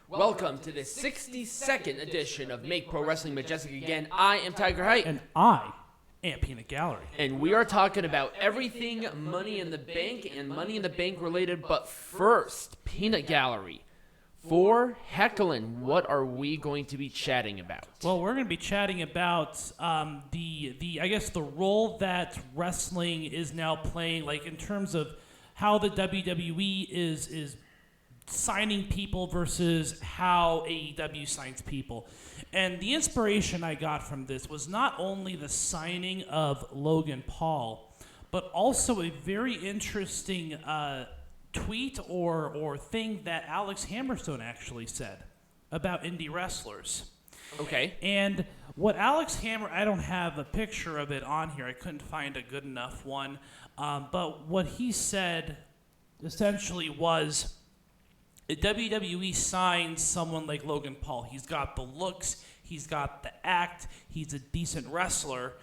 Welcome to the 62nd edition of Make Pro Wrestling Majestic Again. I am Tiger Height. And I am Peanut Gallery. And we are talking about everything Money in the Bank and Money in the Bank related. But first, Peanut Gallery. For Heckling, what are we going to be chatting about? Well, we're going to be chatting about the role that wrestling is now playing, like in terms of how the WWE is signing people versus how AEW signs people. And the inspiration I got from this was not only the signing of Logan Paul, but also a very interesting tweet or thing that Alex Hammerstone actually said about indie wrestlers. Okay. And what I don't have a picture of it on here. I couldn't find a good enough one. But what he said essentially was, WWE signs someone like Logan Paul. He's got the looks, he's got the act, he's a decent wrestler.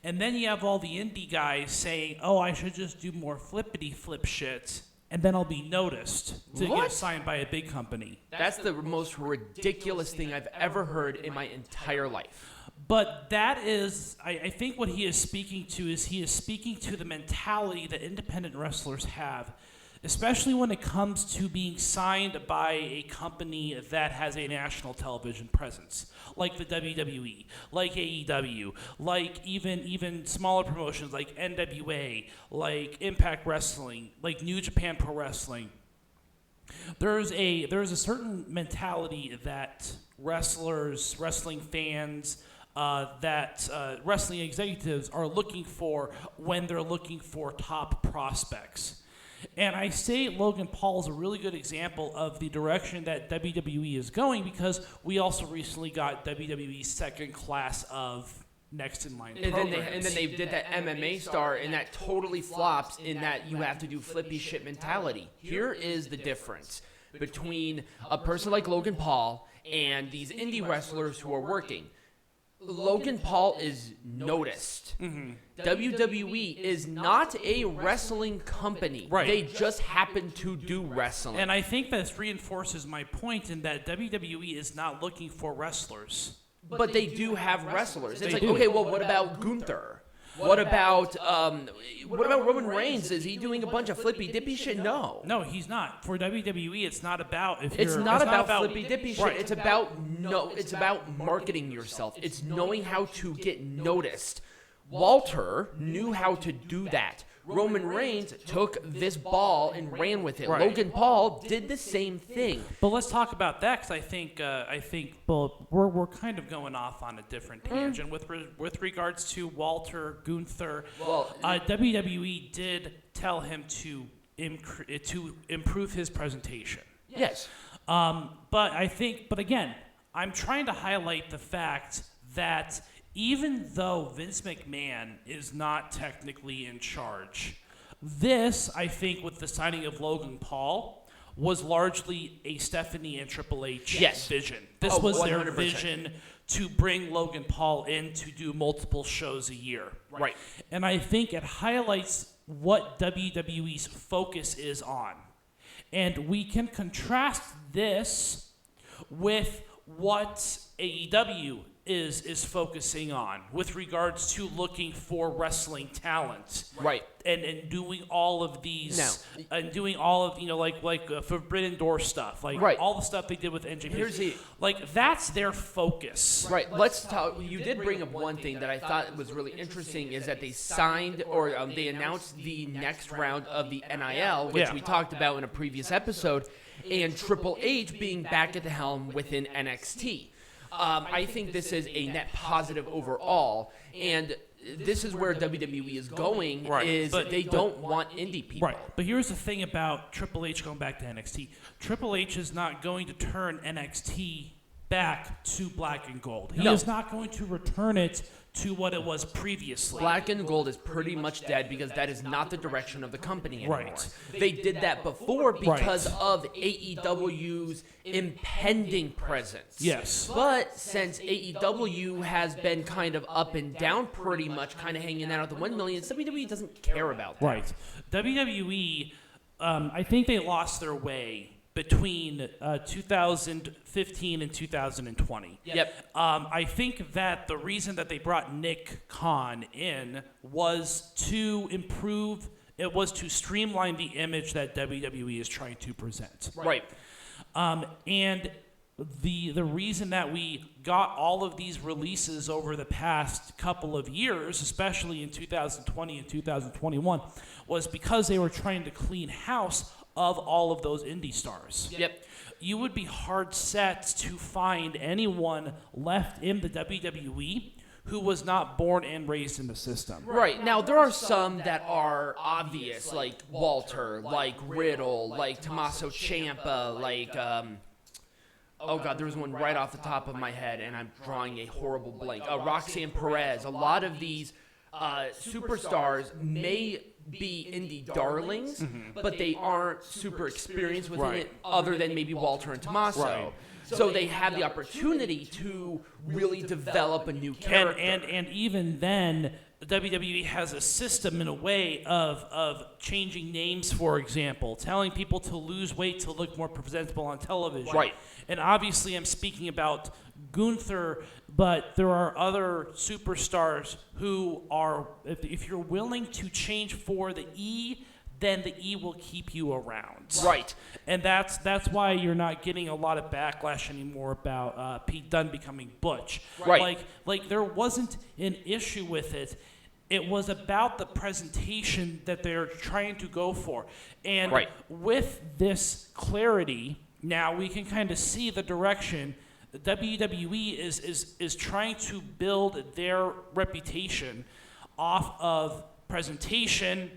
And then you have all the indie guys saying, oh, I should just do more flippity-flip shit, and then I'll be noticed to get signed by a big company. That's the most ridiculous thing I've ever heard in my entire life. But that is, I think what he is speaking to is he is speaking to the mentality that independent wrestlers have, especially when it comes to being signed by a company that has a national television presence, like the WWE, like AEW, like even smaller promotions like NWA, like Impact Wrestling, like New Japan Pro Wrestling. There's a certain mentality that wrestlers, wrestling fans, wrestling executives are looking for when they're looking for top prospects. And I say Logan Paul is a really good example of the direction that WWE is going, because we also recently got WWE's second class of next in line programs. And then they did that MMA star, and that totally flops in that you have to do flippy shit mentality. Here is the difference between a person like Logan Paul and these indie wrestlers who are working. Logan Paul is noticed. Mm-hmm. WWE is not a wrestling company. Right. They just happen to do wrestling. And I think this reinforces my point in that WWE is not looking for wrestlers. But they do have wrestlers. It's like, okay, well, what about Gunther? What about Roman Reigns? Is he doing a bunch of flippy dippy shit? No. No, he's not. For WWE, it's not about It's not about flippy dippy shit. Right. It's about marketing yourself. It's knowing how to get noticed. Walter knew how to do that. Roman Reigns took this ball and ran with it. Right. Logan Paul did the same thing. But let's talk about that, because I think we're kind of going off on a different tangent with regards to Walter, Gunther. Well, WWE did tell him to improve his presentation. Yes. But again, I'm trying to highlight the fact that even though Vince McMahon is not technically in charge, this, I think, with the signing of Logan Paul, was largely a Stephanie and Triple H vision. This was 100%. Their vision to bring Logan Paul in to do multiple shows a year. Right. And I think it highlights what WWE's focus is on. And we can contrast this with what AEW is focusing on with regards to looking for wrestling talent, right? And doing all of these, and doing all of like Forbidden Door stuff, like all the stuff they did with NJP. Like that's their focus, right? Let's talk. You did bring up one thing that I thought was really interesting is that they signed or they announced the next round of the NIL, which we talked about in a previous episode, and Triple H being back at the helm within NXT. I think this is a net positive overall, and this is where WWE is going, but they don't want indie people. Right, but here's the thing about Triple H going back to NXT. Triple H is not going to turn NXT back to black and gold. He is not going to return it to what it was previously. Black and gold is pretty much dead because that is not the direction of the company anymore. Right. They did that before because of AEW's impending presence. Yes. But since AEW has been kind of up and down pretty much, kind of hanging out at the 1 million, WWE doesn't care about that. Right. WWE, I think they lost their way between 2015 and 2020. Yep. I think that the reason that they brought Nick Khan in was to improve, it was to streamline the image that WWE is trying to present. Right. And the reason that we got all of these releases over the past couple of years, especially in 2020 and 2021, was because they were trying to clean house of all of those indie stars. Yep. You would be hard set to find anyone left in the WWE who was not born and raised in the system. Right. Now, there are some that are obvious, like Walter, like Riddle, like Tommaso Ciampa, like, oh God, there was one right off the top of my head, and I'm drawing a horrible blank. Roxanne Perez. A lot of these superstars may be indie darlings, but they aren't super experienced within it, other than maybe Walter and Tommaso. Right. So they have the opportunity to really develop a new character. And even then, the WWE has a system in a way of changing names, for example, telling people to lose weight to look more presentable on television. Right. And obviously I'm speaking about Gunther, but there are other superstars who are, if you're willing to change for the E, then the E will keep you around. Right. And that's why you're not getting a lot of backlash anymore about Pete Dunne becoming Butch. Right. Like there wasn't an issue with it. It was about the presentation that they're trying to go for. And with this clarity, now we can kind of see the direction the WWE is trying to build their reputation off of presentation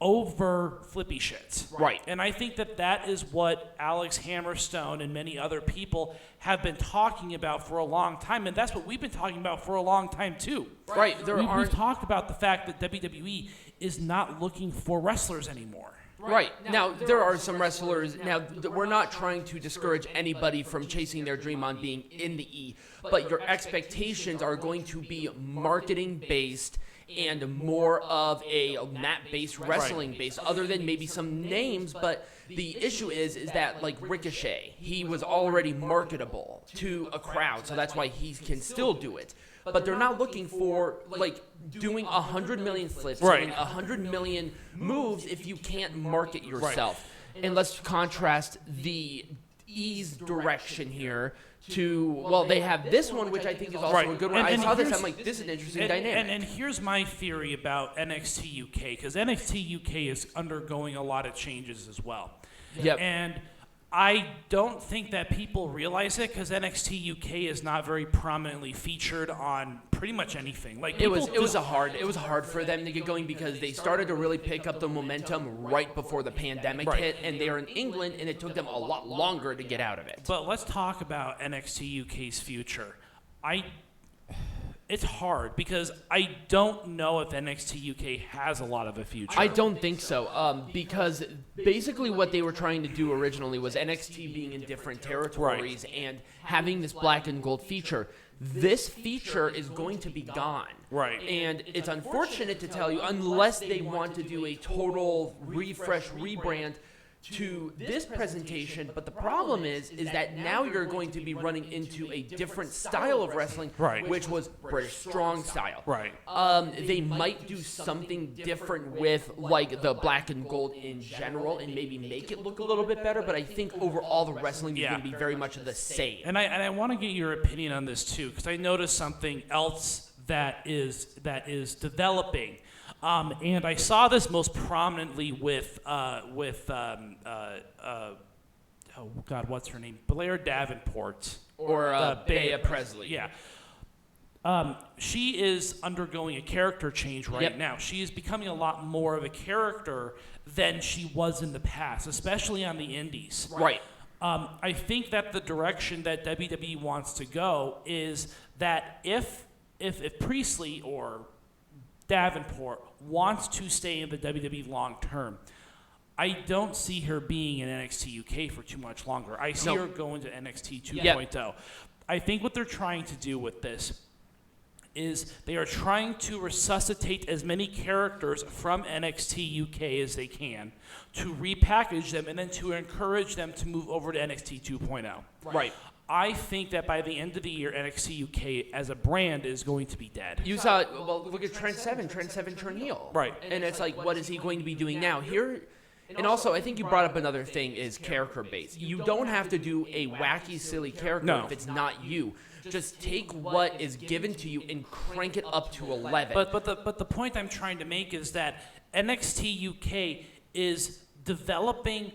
over flippy shit. Right. And I think that is what Alex Hammerstone and many other people have been talking about for a long time, and that's what we've been talking about for a long time too. Right. We've talked about the fact that WWE is not looking for wrestlers anymore. Right. Now, there are some wrestlers. Now, we're not trying to discourage anybody from chasing their dream on being in the E, but your expectations are going to be marketing-based and more of a mat-based, wrestling-based, other than maybe some names. But the issue is that, like Ricochet, he was already marketable to a crowd, so that's why he can still do it. But they're not looking for, like, doing 100 million flips, doing 100 million moves if you can't market yourself. And let's contrast the E's direction here to, well, they have this one, which I think is also a good one. I saw this, I'm like, this is an interesting dynamic. And here's my theory about NXT UK, because NXT UK is undergoing a lot of changes as well. Yep. And I don't think that people realize it, because NXT UK is not very prominently featured on pretty much anything. Like it was hard for them to get going, because they started to really pick up the momentum right before the pandemic hit, and they are in England, and it took them a lot longer to get out of it. But let's talk about NXT UK's future. It's hard, because I don't know if NXT UK has a lot of a future. I don't think so, because basically what they were trying to do originally was NXT being in different territories and having this black and gold feature. This feature is going to be gone. Right. And it's unfortunate to tell you, unless they want to do a total refresh, rebrand to this presentation, but the problem is that now you're going to be running into a different style of wrestling, which was British strong style. Right. They might do something different with, like, the black and gold in general, and maybe make it look a little bit better, but I think overall the wrestling is going to be very much the same. And I want to get your opinion on this too, because I noticed something else that is developing. And I saw this most prominently with oh God, what's her name? Blair Davenport. Or Bea Presley. Yeah. She is undergoing a character change now. She is becoming a lot more of a character than she was in the past, especially on the indies. Right. I think that the direction that WWE wants to go is that if Priestley or Davenport wants to stay in the WWE long term, I don't see her being in NXT UK for too much longer. I see her going to NXT 2.0. I think what they're trying to do with this is they are trying to resuscitate as many characters from NXT UK as they can, to repackage them, and then to encourage them to move over to NXT 2.0. Right. I think that by the end of the year, NXT UK as a brand is going to be dead. You saw it, well, look at Trent Seven turned heel. Right. And it's like, what is he going to be doing now? Here, and also, I think you brought up another thing is character base. You don't have to do a wacky, silly character if it's not you. Just take what is given to you and crank it up to 11. But the point I'm trying to make is that NXT UK is developing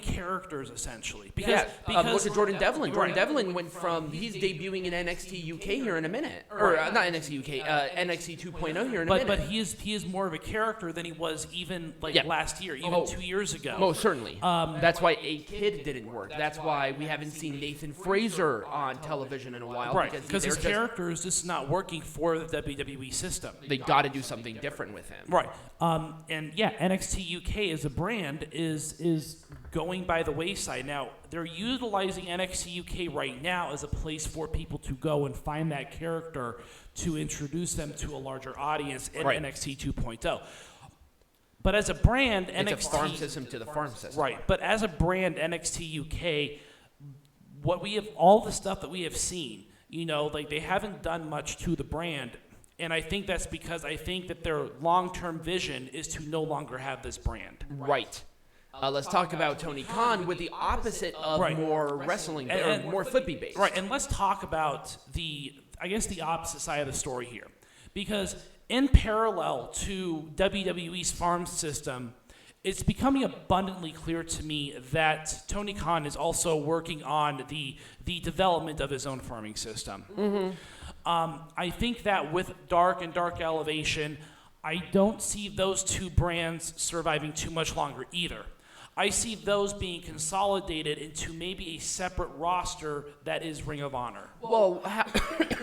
characters essentially. Because look at Jordan Devlin. Jordan Devlin went from, he's debuting in NXT UK here in a minute. Or not NXT UK, NXT 2.0 here in a minute. But he is more of a character than he was even last year, even 2 years ago. Most certainly. That's why A Kid didn't work. That's why we haven't seen Nathan Fraser on television in a while. Right, because his character is just not working for the WWE system. They got to do something different with him. Right. And yeah, NXT UK as a brand is going by the wayside. Now, they're utilizing NXT UK right now as a place for people to go and find that character to introduce them to a larger audience in NXT 2.0. But as a brand, NXT... It's a farm system to the farm system. Right. But as a brand, NXT UK, all the stuff that we have seen, they haven't done much to the brand. And I think that's because I think that their long-term vision is to no longer have this brand. Right. Let's talk about Tony Khan with the opposite of more wrestling, or more flippy based. Right, and let's talk about the opposite side of the story here. Because in parallel to WWE's farm system, it's becoming abundantly clear to me that Tony Khan is also working on the development of his own farming system. Mm-hmm. I think that with Dark and Dark Elevation, I don't see those two brands surviving too much longer either. I see those being consolidated into maybe a separate roster that is Ring of Honor. Well,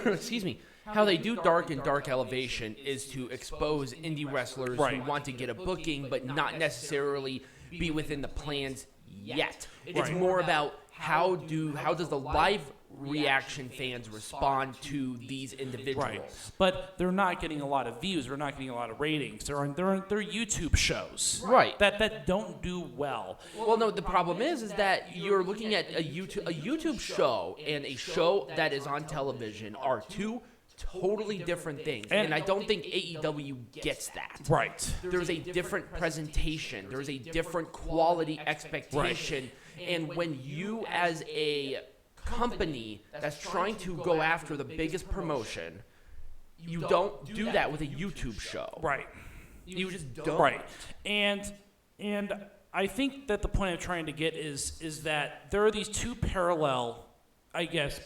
excuse me. How they do Dark and Dark Elevation is to expose indie wrestlers who want to get a booking but not necessarily be within the plans yet. It's more about how does the live reaction fans respond to these individuals. Right. But they're not getting a lot of views. They're not getting a lot of ratings. They're on YouTube shows. Right. That don't do well. Well, no, the problem is that you're looking at a YouTube show and a show that is on television are two totally different things. And I don't think AEW gets that. Right. There's a different presentation. There's a different quality expectation. Right. And when you as a company that's trying to go after the biggest promotion, you don't do that with a YouTube show. Right. You just don't. Right. And I think that the point I'm trying to get is that there are these two parallel,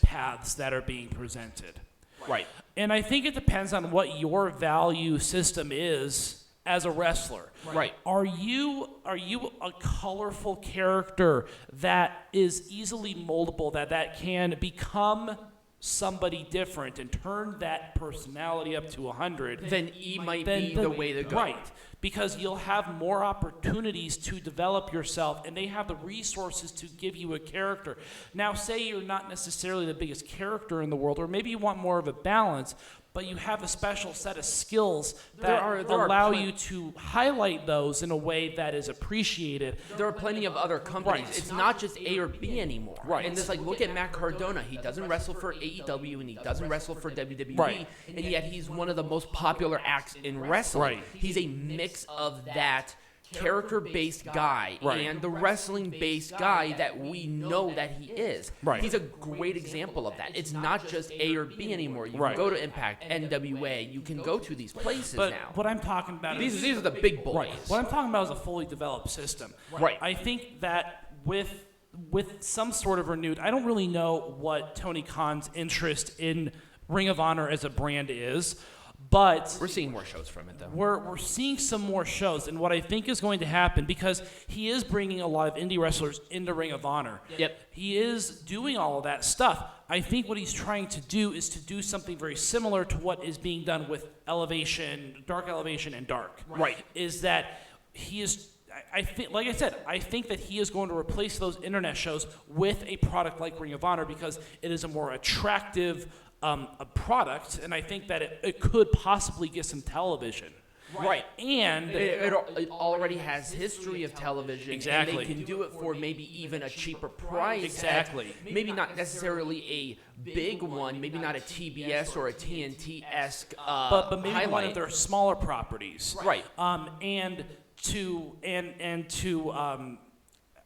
paths that are being presented. Right. And I think it depends on what your value system is as a wrestler. Right. Are you a colorful character that is easily moldable, that can become somebody different and turn that personality up to 100? Then E might be the way to go. Right. Because you'll have more opportunities to develop yourself, and they have the resources to give you a character. Now, say you're not necessarily the biggest character in the world, or maybe you want more of a balance, but you have a special set of skills that allow you to highlight those in a way that is appreciated. There are plenty of other companies. Right. It's not just A or B anymore. Right. And just look at Matt Cardona. He doesn't wrestle for AEW and he doesn't wrestle for WWE. Right. And yet he's one of the most popular acts in wrestling. Right. He's a mix of that character-based guy and the wrestling-based guy that we know that he is. Right. He's a great example of that. It's not just A or B anymore. You can go to Impact, NWA. You can go to these places now. What I'm talking about These are the big boys. Right. What I'm talking about is a fully developed system. Right. I think that with some sort of renewed, I don't really know what Tony Khan's interest in Ring of Honor as a brand is. But we're seeing more shows from it, though. We're seeing some more shows, and what I think is going to happen, because he is bringing a lot of indie wrestlers into Ring of Honor. Yep. He is doing all of that stuff. I think what he's trying to do is to do something very similar to what is being done with Dark Elevation, and Dark. Right. Is that he is... I think, like I said, I think that he is going to replace those internet shows with a product like Ring of Honor because it is a more attractive a product, and I think that it could possibly get some television. Right. And it already has history of television. Exactly. And they can do it for maybe even a cheaper price. Exactly. Maybe not necessarily a big one, maybe not a TBS or a TNT-esque but maybe highlight. one of their smaller properties. Right. And to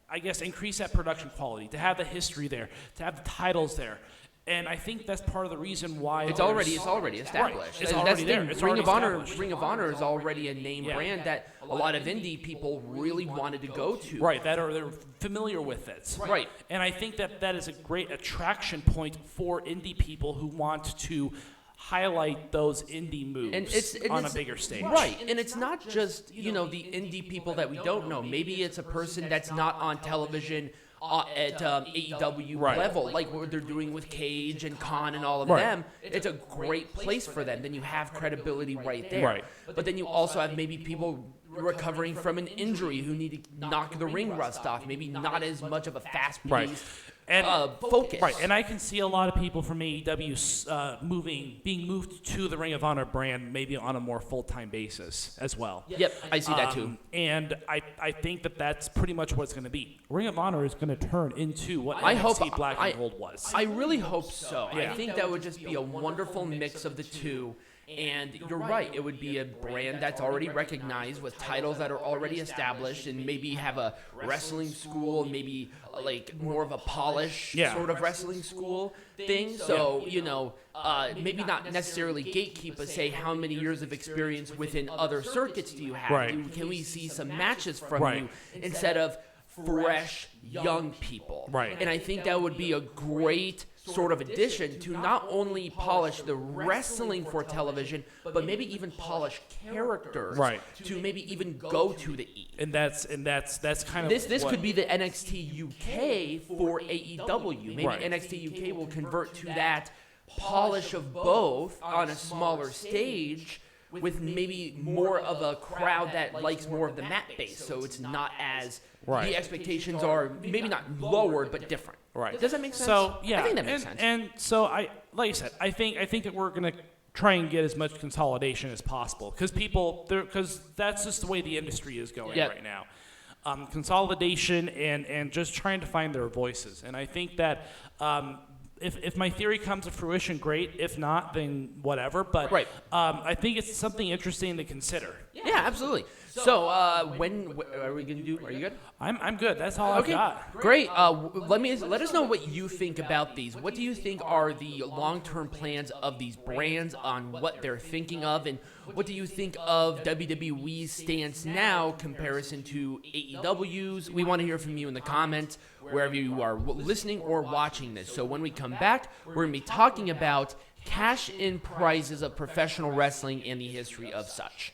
I guess increase that production quality, to have the history there, to have the titles there. And I think that's part of the reason why it's already established. Right. It's already there. It's Ring already Ring of Honor is already a name brand that a lot of indie people really wanted to go to. Right, they're familiar with it. Right. And I think that is a great attraction point for indie people who want to highlight those indie moves on a bigger stage. Right, and it's not just, the indie people that we don't know. Maybe it's a person that's not on television at AEW level, like what they're doing with Cage and Khan and all of them. It's a great place for them. Then you have credibility right there. Right. But then you also have maybe people recovering from an injury who need to knock the ring rust off. Maybe not as much of a fast-paced focus. Right, and I can see a lot of people from AEW being moved to the Ring of Honor brand maybe on a more full-time basis as well. Yep, I see that too. And I think that's pretty much what it's going to be. Ring of Honor is going to turn into what I NXT hope Black and Gold was. I really hope so. Yeah. I think that would just be a wonderful mix of the two. And you're right, it would be a brand that's already recognized with titles that are already established and maybe have a wrestling school, maybe like more of a polished sort of wrestling school thing. So, maybe not necessarily gatekeep, but say how many years of experience within other circuits do you have? Right. Can we see some matches from you instead of fresh young people? Right. And I think that would be a great sort of addition to not only polish the wrestling for television, but maybe even polish characters to maybe even go to the E. And that's kind of this could be the NXT UK for AEW. Maybe NXT UK will convert to that polish of both on a smaller stage, with maybe more of a crowd that likes more of the mat base, so it's not as the expectations are maybe not lowered but different. Right. Does that make sense? So yeah, I think that makes sense. And so like I said, I think that we're gonna try and get as much consolidation as possible because that's just the way the industry is going right now. Consolidation and just trying to find their voices. And I think that if my theory comes to fruition, great. If not, then whatever. But I think it's something interesting to consider. Yeah, absolutely. So when are we going to do? Are you good? I'm good. That's all I've got. Great. Let us know what you think about these. What do you think are the long-term plans of these brands on what they're thinking of, and what do you think of WWE's stance now comparison to AEW's? We want to hear from you in the comments wherever you are listening or watching this. So when we come back, we're going to be talking about cash-in prizes of professional wrestling and the history of such.